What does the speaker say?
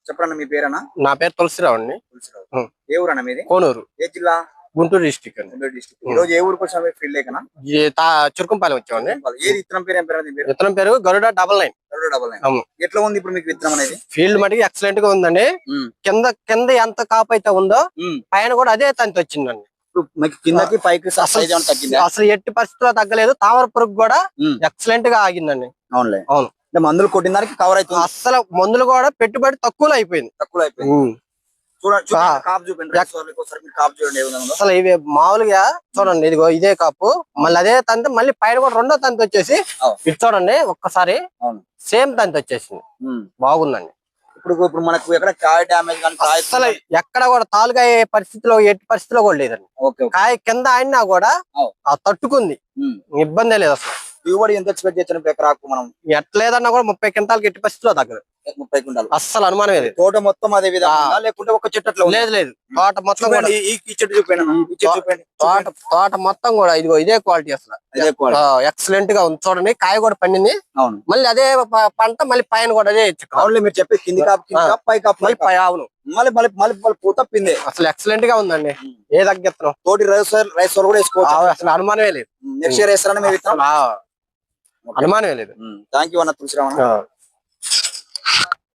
చెప్పండి మీ పేరేనా? నా పేరు తులసిరావు అండి. ఏ ఊరన్నా మీది? కోనూరు, ఏ జిల్లా? గుంటూరు డిస్టిక్ అండి. గుంటూరు డిస్ట్రిక్ట్. ఈ రోజు ఏ ఊరికి వచ్చాము? ఫీల్డ్ లేకనా? చురుకుంపాలెం వచ్చామండి. ఏది విత్తనం పేరు? ఏం పేరు అది? విత్తనం పేరు గరుడ 99. ఎట్లా ఉంది ఇప్పుడు మీకు విత్తనం అనేది? ఫీల్డ్ మటుకు ఎక్సలెంట్ గా ఉందండి. కింద కింద ఎంత కాపు అయితే ఉందో పైన కూడా అదే తంతి వచ్చిందండి. కిందకి పైకి తగ్గింది. అసలు ఎట్టి పరిస్థితుల్లో తగ్గలేదు. తామర పురుగు కూడా ఎక్సలెంట్ గా ఆగిందండి. అవునులే. అవును, మందులు కొట్టిన దానికి కవర్ అవుతుంది. అసలు మందులు కూడా పెట్టుబడి తక్కువలో అయిపోయింది. అసలు ఇవి మామూలుగా చూడండి, ఇదిగో ఇదే కాపు, మళ్ళీ అదే తంతి, మళ్ళీ పైన కూడా రెండో తంతి వచ్చేసి ఇది చూడండి ఒక్కసారి సేమ్ తంతి వచ్చేసింది. బాగుందండి. ఇప్పుడు మనకు ఎక్కడ కాయ డ్యామేజ్ అసలు ఎక్కడ కూడా తాలుగా పరిస్థితిలో ఎట్టి పరిస్థితిలో కూడా లేదండి. కాయ కింద ఆడినా కూడా తట్టుకుంది, ఇబ్బంది లేదు. అసలు దిగుబడి ఎంత ఎక్స్పెక్ట్ చేసిన ఎకరాకు మనం? ఎట్లేదన్నా కూడా 30 క్వింటాలకి ఎట్టి పరిస్థితిలో తగ్గదు. 30 క్వింటాలు అస్సలు అనుమానమే లేదు. తోట మొత్తం అదే విధంగా లేకుంటే ఒక చెట్టు? లేదు లేదు, తోట మొత్తం కూడా ఈ చెట్టు చూపండి. తోట మొత్తం కూడా ఇదిగో ఇదే క్వాలిటీ. అసలు ఎక్సలెంట్ గా ఉంది. చూడండి కాయ కూడా పండింది. మళ్ళీ అదే పంట మళ్ళీ పైన కూడా అదే. మీరు చెప్పే కింది కాపు పై కాపు మళ్ళీ అవును, మళ్ళీ మళ్ళీ మళ్ళీ పూత పిందే. అసలు ఎక్సలెంట్ గా ఉందండి. ఏ తగ్గెత్తనం తోటి రైస్ కూడా వేసుకోవచ్చు. అసలు అనుమానమే లేదు. నెక్స్ట్ ఇయర్ వేస్తారని మీరు అనుమానమే లేదు. థ్యాంక్ యూ అన్న తులసిరావు.